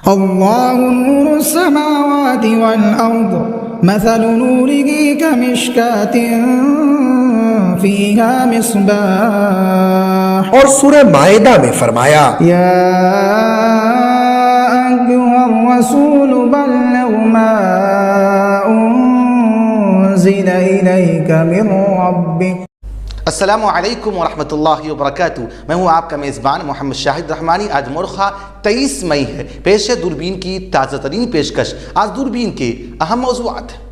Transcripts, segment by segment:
الله نور السماوات والأرض مثل نوره كمشكاة فيها مصباح. اور سورہ مائدہ میں فرمایا يا أيها الرسول بلغ ما أنزل إليك من ربك. السلام علیکم ورحمۃ اللہ وبرکاتہ. میں ہوں آپ کا میزبان محمد شاہد رحمانی. آج مورخہ 23 مئی ہے. پیش ہے دوربین کی تازہ ترین پیشکش. آج دوربین کے اہم موضوعات ہیں.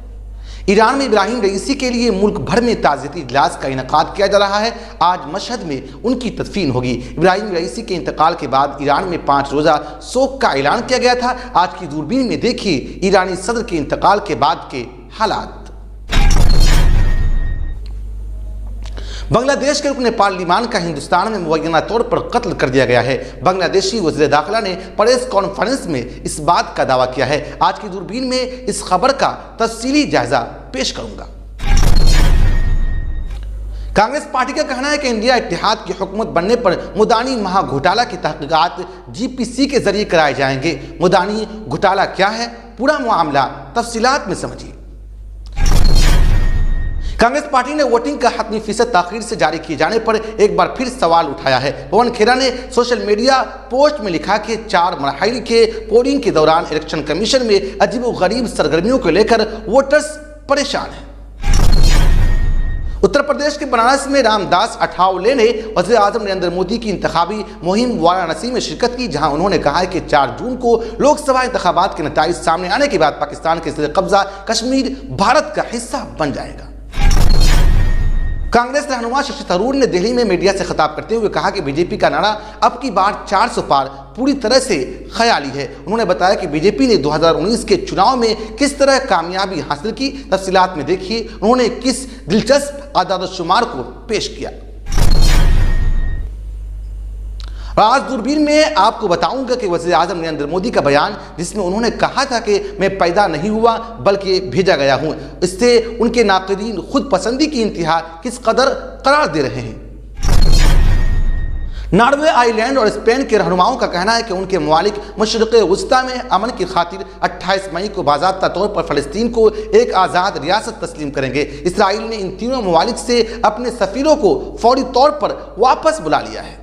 ایران میں ابراہیم رئیسی کے لیے ملک بھر میں تعزیتی اجلاس کا انعقاد کیا جا رہا ہے. آج مشہد میں ان کی تدفین ہوگی. ابراہیم رئیسی کے انتقال کے بعد ایران میں 5 روزہ سوگ کا اعلان کیا گیا تھا. آج کی دوربین میں دیکھیے ایرانی صدر کے انتقال کے بعد کے حالات. بنگلہ دیش کے رکن پارلیمان کا ہندوستان میں مبینہ طور پر قتل کر دیا گیا ہے. بنگلہ دیشی وزیر داخلہ نے پریس کانفرنس میں اس بات کا دعویٰ کیا ہے. آج کی دوربین میں اس خبر کا تفصیلی جائزہ پیش کروں گا. کانگریس پارٹی کا کہنا ہے کہ انڈیا اتحاد کی حکومت بننے پر مدانی مہا گھوٹالہ کی تحقیقات GPC کے ذریعے کرائے جائیں گے. مدانی گھوٹالہ کیا ہے؟ پورا معاملہ تفصیلات میں سمجھیے. کانگریس پارٹی نے ووٹنگ کا حتمی فیصد تاخیر سے جاری کیے جانے پر ایک بار پھر سوال اٹھایا ہے. پون کھیرا نے سوشل میڈیا پوسٹ میں لکھا کہ 4 مراحل کے پولنگ کے دوران الیکشن کمیشن میں عجیب و غریب سرگرمیوں کو لے کر ووٹرز پریشان ہیں. اتر پردیش کے بنارس میں رام داس اٹھاولے نے وزیر اعظم نریندر مودی کی انتخابی مہم وارانسی میں شرکت کی، جہاں انہوں نے کہا ہے کہ 4 جون کو لوک سبھا انتخابات کے نتائج سامنے آنے کے بعد پاکستان کے زیر قبضہ کشمیر بھارت کا حصہ بن جائے گا. کانگریس رہنما ششی تھرور نے دہلی میں میڈیا سے خطاب کرتے ہوئے کہا کہ BJP کا نعرہ اب کی بار 400 پار پوری طرح سے خیالی ہے. انہوں نے بتایا کہ BJP نے 2019 کے چناؤ میں کس طرح کامیابی حاصل کی. تفصیلات میں دیکھیے انہوں نے کس دلچسپ اعداد و شمار کو پیش کیا. آج دوربین میں آپ کو بتاؤں گا کہ وزیر اعظم نریندر مودی کا بیان جس میں انہوں نے کہا تھا کہ میں پیدا نہیں ہوا بلکہ بھیجا گیا ہوں، اس سے ان کے ناقدین خود پسندی کی انتہا کس قدر قرار دے رہے ہیں. ناروے، آئی لینڈ اور اسپین کے رہنماؤں کا کہنا ہے کہ ان کے ممالک مشرق وسطیٰ میں امن کی خاطر 28 مئی کو باضابطہ طور پر فلسطین کو ایک آزاد ریاست تسلیم کریں گے. اسرائیل نے ان تینوں ممالک سے اپنے سفیروں کو فوری طور پر واپس بلا لیا ہے.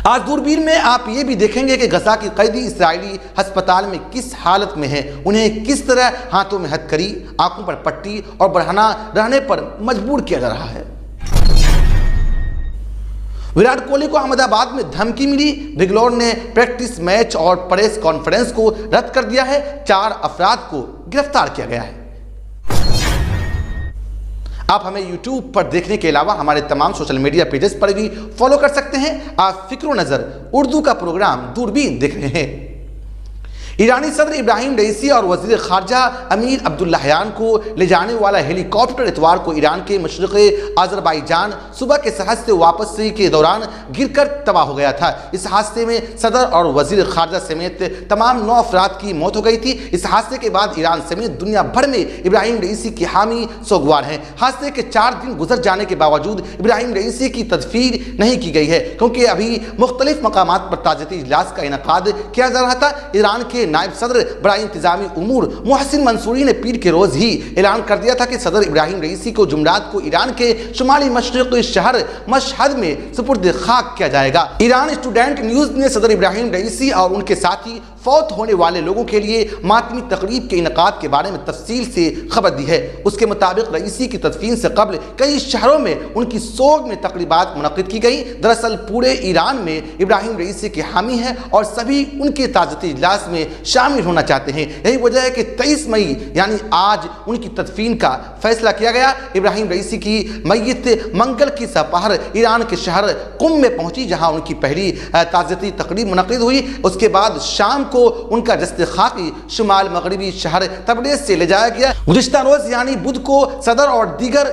آج دوربین میں آپ یہ بھی دیکھیں گے کہ غزہ کی قیدی اسرائیلی ہسپتال میں کس حالت میں ہیں. انہیں کس طرح ہاتھوں میں ہتھکڑی، آنکھوں پر پٹی اور برہنہ رہنے پر مجبور کیا جا رہا ہے. وراٹ کوہلی کو احمد آباد میں دھمکی ملی. بنگلور نے پریکٹس میچ اور پریس کانفرنس کو رد کر دیا ہے. 4 افراد کو گرفتار کیا گیا ہے. آپ ہمیں YouTube پر دیکھنے کے علاوہ ہمارے تمام سوشل میڈیا پیجز پر بھی فالو کر سکتے ہیں. آپ فکر و نظر اردو کا پروگرام دوربین دیکھ رہے ہیں. ایرانی صدر ابراہیم رئیسی اور وزیر خارجہ امیر عبداللہیان کو لے جانے والا ہیلی کاپٹر اتوار کو ایران کے مشرق آذربائیجان صوبہ کے سرحد سے واپسی کے دوران گر کر تباہ ہو گیا تھا. اس حادثے میں صدر اور وزیر خارجہ سمیت تمام 9 افراد کی موت ہو گئی تھی. اس حادثے کے بعد ایران سمیت دنیا بھر میں ابراہیم رئیسی کی حامی سوگوار ہیں. حادثے کے 4 دن گزر جانے کے باوجود ابراہیم رئیسی کی تدفین نہیں کی گئی ہے، کیونکہ ابھی مختلف مقامات پر تعزیتی اجلاس کا انعقاد کیا جا رہا تھا. ایران کے نائب صدر برائے انتظامی امور محسن منصوری نے پیر کے روز ہی اعلان کر دیا تھا کہ صدر ابراہیم رئیسی کو جمعرات کو ایران کے شمالی مشرقی شہر مشہد میں سپرد خاک کیا جائے گا. ایران اسٹوڈنٹ نیوز نے صدر ابراہیم رئیسی اور ان کے ساتھی فوت ہونے والے لوگوں کے لیے ماتمی تقریب کے انعقاد کے بارے میں تفصیل سے خبر دی ہے. اس کے مطابق رئیسی کی تدفین سے قبل کئی شہروں میں ان کی سوگ میں تقریبات منعقد کی گئی. دراصل پورے ایران میں ابراہیم رئیسی کے حامی ہیں اور سبھی ان کے تعزیتی اجلاس میں شامل ہونا چاہتے ہیں. یہی وجہ ہے کہ 23 مئی یعنی آج ان کی تدفین کا فیصلہ کیا گیا. ابراہیم رئیسی کی میت منگل کی سپہر ایران کے شہر قم میں پہنچی، جہاں ان کی پہلی تعزیتی تقریب منعقد ہوئی. اس کے بعد شام کو ان کا جسد خاکی شمال مغربی شہر تبریز سے لے جایا گیا. گزشتہ روز یعنی بدھ کو صدر اور دیگر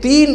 3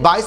22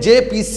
JPC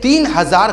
3000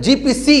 GPC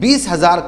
20,000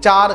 4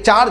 4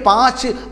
5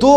2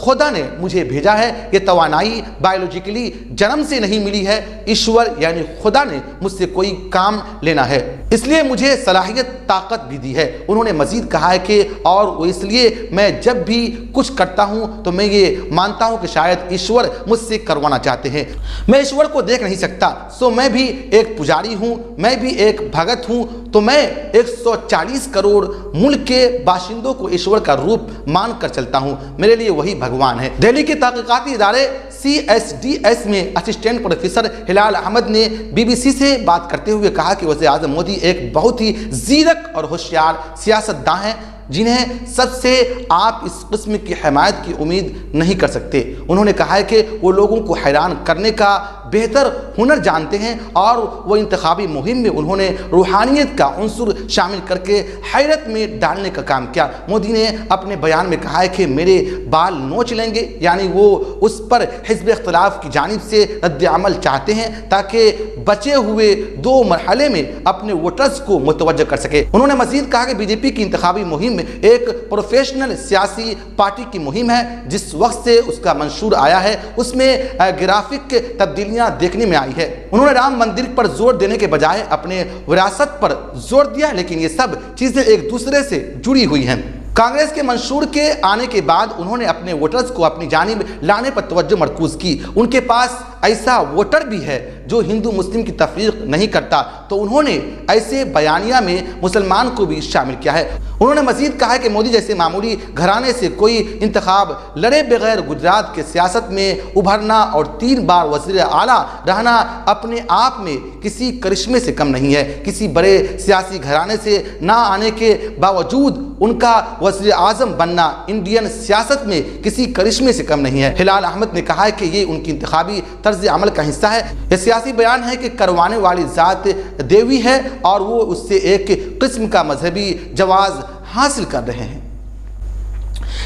خدا نے مجھے بھیجا ہے، یہ توانائی بایولوجیکلی جنم سے نہیں ملی ہے، ایشور یعنی خدا نے مجھ سے کوئی کام لینا ہے، اس لیے مجھے صلاحیت طاقت بھی دی ہے۔ انہوں نے مزید کہا ہے کہ اور وہ اس لیے میں جب بھی کچھ کرتا ہوں تو میں یہ مانتا ہوں کہ شاید ایشور مجھ سے کروانا چاہتے ہیں، میں ایشور کو دیکھ نہیں سکتا، سو میں بھی ایک پجاری ہوں، میں بھی ایک بھگت ہوں، تو میں 140 کروڑ ملک کے باشندوں کو ایشور کا روپ مان کر چلتا ہوں، میرے لیے وہی بھگوان ہے۔ دہلی کے تحقیقاتی ادارے CSDS میں اسسٹنٹ پروفیسر ہلال احمد نے BBC سے بات کرتے ہوئے کہا کہ وزیر اعظم مودی ایک بہت ہی زیرک اور ہوشیار سیاستداں ہیں جنہیں سب سے آپ اس قسم کی حمایت کی امید نہیں کر سکتے۔ انہوں نے کہا ہے کہ وہ لوگوں کو حیران کرنے کا بہتر ہنر جانتے ہیں اور وہ انتخابی مہم میں انہوں نے روحانیت کا عنصر شامل کر کے حیرت میں ڈالنے کا کام کیا۔ مودی نے اپنے بیان میں کہا ہے کہ میرے بال نوچ لیں گے، یعنی وہ اس پر حزب اختلاف کی جانب سے رد عمل چاہتے ہیں تاکہ بچے ہوئے 2 مرحلے میں اپنے ووٹرز کو متوجہ کر سکے۔ انہوں نے مزید کہا کہ BJP کی انتخابی مہم ایک پروفیشنل سیاسی پارٹی کی مہم ہے، جس وقت سے اس کا منشور آیا ہے اس میں گرافک تبدیلیاں دیکھنے میں آئی ہے۔ انہوں نے رام مندر پر زور دینے کے بجائے اپنے وراثت پر زور دیا، لیکن یہ سب چیزیں ایک دوسرے سے جڑی ہوئی ہیں۔ کانگریس کے منشور کے آنے کے بعد انہوں نے اپنے ووٹرز کو اپنی جانب لانے پر توجہ مرکوز کی۔ ان کے پاس ایسا ووٹر بھی ہے جو ہندو مسلم کی تفریق نہیں کرتا، تو انہوں نے ایسے بیانیہ میں مسلمان کو بھی شامل کیا ہے۔ انہوں نے مزید کہا کہ مودی جیسے معمولی گھرانے سے کوئی انتخاب لڑے بغیر گجرات کے سیاست میں ابھرنا اور 3 بار وزیر اعلیٰ رہنا اپنے آپ میں کسی کرشمے سے کم نہیں ہے۔ کسی بڑے سیاسی گھرانے سے نہ آنے کے باوجود ان کا وزیر اعظم بننا انڈین سیاست میں کسی کرشمے سے کم نہیں ہے۔ ہلال احمد نے کہا ہے کہ یہ ان کی انتخابی طرز عمل کا حصہ ہے۔ یہ سیاسی بیان ہے کہ کروانے والی ذات دیوی ہے اور وہ اس سے ایک قسم کا مذہبی جواز حاصل کر رہے ہیں۔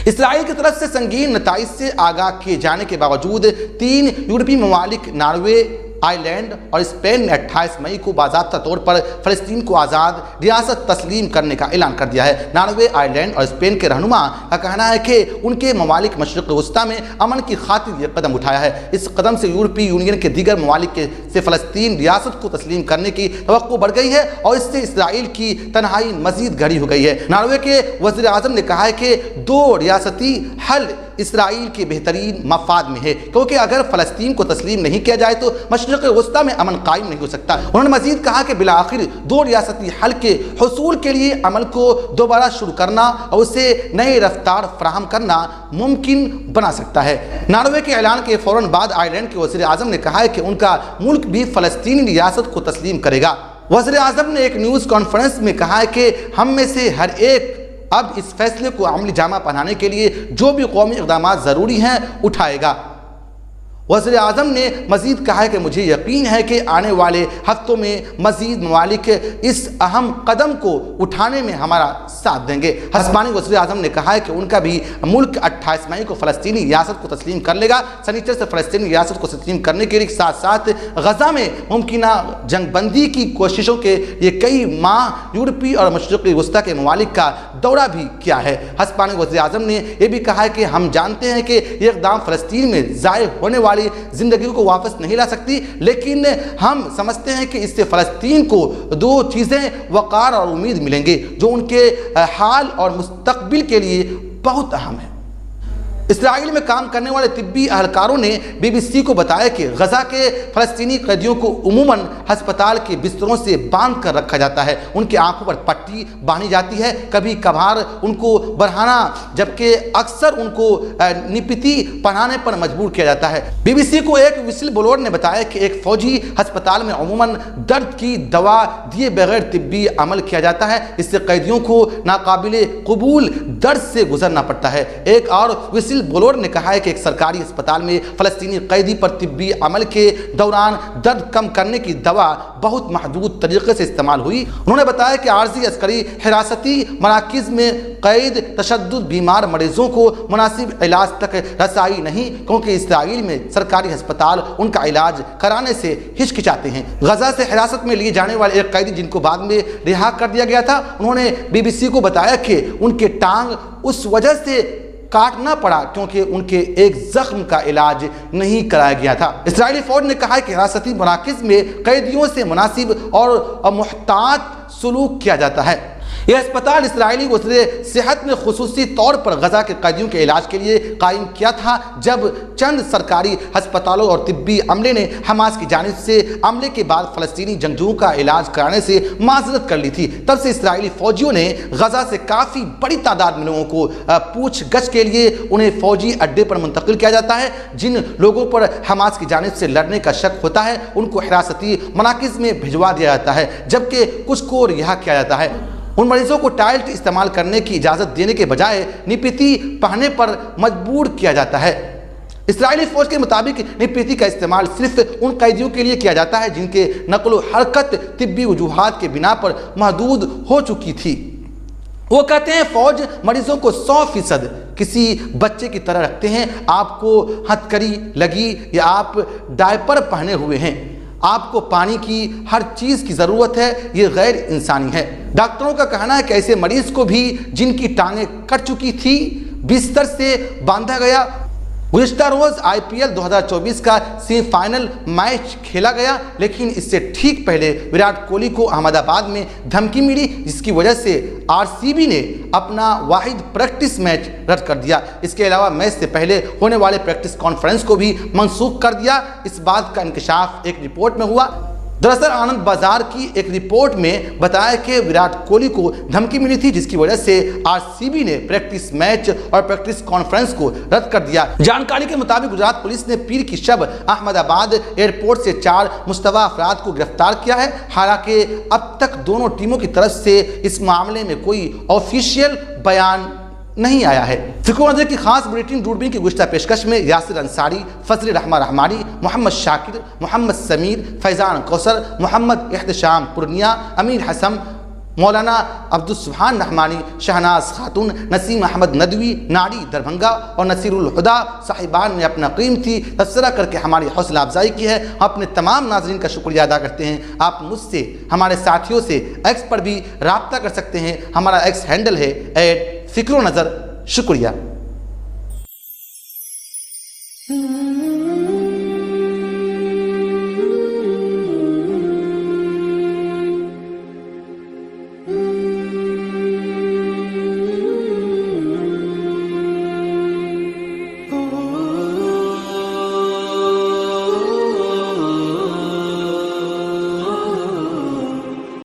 اسرائیل کی طرف سے سنگین نتائج سے آگاہ کیے جانے کے باوجود 3 یورپی ممالک ناروے، آئرلینڈ اور اسپین نے 28 مئی کو باضابطہ طور پر فلسطین کو آزاد ریاست تسلیم کرنے کا اعلان کر دیا ہے۔ ناروے، آئرلینڈ اور اسپین کے رہنما کا کہنا ہے کہ ان کے ممالک مشرق وسطیٰ میں امن کی خاطر یہ قدم اٹھایا ہے۔ اس قدم سے یورپی یونین کے دیگر ممالک سے فلسطین ریاست کو تسلیم کرنے کی توقع بڑھ گئی ہے اور اس سے اسرائیل کی تنہائی مزید گہری ہو گئی ہے۔ ناروے کے وزیر اعظم نے کہا ہے کہ 2 ریاستی حل اسرائیل کے بہترین مفاد میں ہے، کیونکہ اگر فلسطین کو تسلیم نہیں کیا جائے تو مشرق وسطیٰ میں امن قائم نہیں ہو سکتا۔ انہوں نے مزید کہا کہ بالآخر 2 ریاستی حل کے حصول کے لیے عمل کو دوبارہ شروع کرنا اور اسے نئے رفتار فراہم کرنا ممکن بنا سکتا ہے۔ ناروے کے اعلان کے فوراً بعد آئرلینڈ کے وزیر اعظم نے کہا ہے کہ ان کا ملک بھی فلسطینی ریاست کو تسلیم کرے گا۔ وزیر اعظم نے ایک نیوز کانفرنس میں کہا ہے کہ ہم میں سے ہر ایک اب اس فیصلے کو عملی جامہ پہنانے کے لیے جو بھی قومی اقدامات ضروری ہیں اٹھائے گا۔ وزیر اعظم نے مزید کہا ہے کہ مجھے یقین ہے کہ آنے والے ہفتوں میں مزید ممالک اس اہم قدم کو اٹھانے میں ہمارا ساتھ دیں گے۔ ہسپانوی وزیر اعظم نے کہا ہے کہ ان کا بھی ملک 28 مئی کو فلسطینی ریاست کو تسلیم کر لے گا۔ سنیچر سے فلسطینی ریاست کو تسلیم کرنے کے لیے ساتھ ساتھ غزہ میں ممکنہ جنگ بندی کی کوششوں کے یہ کئی ماہ یورپی اور مشرقی وسطیٰ کے ممالک کا دورہ بھی کیا ہے۔ ہسپانوی وزیر اعظم نے یہ بھی کہا ہے کہ ہم جانتے ہیں کہ یہ اقدام فلسطین میں ضائع ہونے والی زندگی کو واپس نہیں لا سکتی، لیکن ہم سمجھتے ہیں کہ اس سے فلسطین کو 2 چیزیں وقار اور امید ملیں گے جو ان کے حال اور مستقبل کے لیے بہت اہم ہے۔ اسرائیل میں کام کرنے والے طبی اہلکاروں نے BBC کو بتایا کہ غزہ کے فلسطینی قیدیوں کو عموماً ہسپتال کے بستروں سے باندھ کر رکھا جاتا ہے، ان کی آنکھوں پر پٹی باندھی جاتی ہے، کبھی کبھار ان کو برہنہ جبکہ اکثر ان کو نپتی پہنانے پر مجبور کیا جاتا ہے۔ BBC کو ایک وسل بلور نے بتایا کہ ایک فوجی ہسپتال میں عموماً درد کی دوا دیے بغیر طبی عمل کیا جاتا ہے، اس سے قیدیوں کو ناقابل قبول درد سے گزرنا پڑتا ہے۔ ایک اور وسل بلور نے کہا ہے کہ ایک سرکاری اسپتال میں فلسطینی قیدی پر طبی عمل کے دوران درد کم کرنے کی دوا بہت محدود طریقے سے استعمال ہوئی۔ انہوں نے بتایا کہ عارضی عسکری حراستی مراکز میں قید تشدد بیمار مریضوں کو مناسب علاج تک رسائی نہیں، کیونکہ اسرائیل میں سرکاری ہسپتال ان کا علاج کرانے سے ہچکچاتے ہیں۔ غزہ سے حراست میں لیے جانے والے ایک قیدی جن کو بعد میں رہا کر دیا گیا تھا، انہوں نے BBC کو بتایا کہ ان کے ٹانگ اس وجہ سے کاٹنا پڑا کیونکہ ان کے ایک زخم کا علاج نہیں کرایا گیا تھا۔ اسرائیلی فوج نے کہا ہے کہ حراستی مراکز میں قیدیوں سے مناسب اور محتاط سلوک کیا جاتا ہے۔ یہ اسپتال اسرائیلی وزیر صحت نے خصوصی طور پر غزہ کے قیدیوں کے علاج کے لیے قائم کیا تھا جب چند سرکاری ہسپتالوں اور طبی عملے نے حماس کی جانب سے عملے کے بعد فلسطینی جنگجوؤں کا علاج کرانے سے معذرت کر لی تھی۔ تب سے اسرائیلی فوجیوں نے غزہ سے کافی بڑی تعداد میں لوگوں کو پوچھ گچھ کے لیے انہیں فوجی اڈے پر منتقل کیا جاتا ہے۔ جن لوگوں پر حماس کی جانب سے لڑنے کا شک ہوتا ہے ان کو حراستی مراکز میں بھجوا دیا جاتا ہے، جبکہ کچھ کو رہا کیا جاتا ہے۔ ان مریضوں کو ٹائلٹ استعمال کرنے کی اجازت دینے کے بجائے نپیتی پہننے پر مجبور کیا جاتا ہے۔ اسرائیلی فوج کے مطابق نپیتی کا استعمال صرف ان قیدیوں کے لیے کیا جاتا ہے جن کے نقل و حرکت طبی وجوہات کے بنا پر محدود ہو چکی تھی۔ وہ کہتے ہیں فوج مریضوں کو 100% کسی بچے کی طرح رکھتے ہیں۔ آپ کو ہتھکڑی لگی یا آپ ڈائپر پہنے ہوئے ہیں، آپ کو پانی کی ہر چیز کی ضرورت ہے، یہ غیر انسانی ہے۔ ڈاکٹروں کا کہنا ہے کہ ایسے مریض کو بھی جن کی ٹانگیں کٹ چکی تھی بستر سے باندھا گیا۔ گزشتہ روز IPL 2024 کا سیمی فائنل میچ کھیلا گیا، لیکن اس سے ٹھیک پہلے وراٹ کوہلی کو احمد آباد میں دھمکی ملی، جس کی وجہ سے RCB نے اپنا واحد پریکٹس میچ رد کر دیا۔ اس کے علاوہ میچ سے پہلے ہونے والے پریکٹس کانفرنس کو بھی منسوخ کر دیا۔ اس بات کا انکشاف ایک رپورٹ میں ہوا۔ دراصل آنند بازار کی ایک رپورٹ میں بتایا کہ وراٹ کوہلی کو دھمکی ملی تھی، جس کی وجہ سے RCB نے پریکٹس میچ اور پریکٹس کانفرنس کو رد کر دیا۔ جانکاری کے مطابق گجرات پولیس نے پیر کی شب احمد آباد ایئرپورٹ سے 4 مشتبہ افراد کو گرفتار کیا ہے۔ حالانکہ اب تک دونوں ٹیموں کی طرف سے اس معاملے میں کوئی آفیشیل بیان نہیں آیا ہے۔ فکر و نظر کی خاص بلیٹن دوربین کی گزشتہ پیشکش میں یاسر انصاری، فضل رحمہ رحمانی، محمد شاکر، محمد سمیر، فیضان کوثر، محمد احتشام پورنیا، امیر حسن، مولانا عبدالسبحان رحمانی، شہناز خاتون، نسیم احمد ندوی، ناڑی دربھنگا اور نصیر الہدا صاحبان نے اپنا قیمتی تبصرہ کر کے ہماری حوصلہ افزائی کی ہے۔ ہم اپنے تمام ناظرین کا شکریہ ادا کرتے ہیں۔ آپ مجھ سے، ہمارے ساتھیوں سے ایکس پر بھی رابطہ کر سکتے ہیں۔ ہمارا ایکس ہینڈل ہے @فکر و نظر۔ شکریہ۔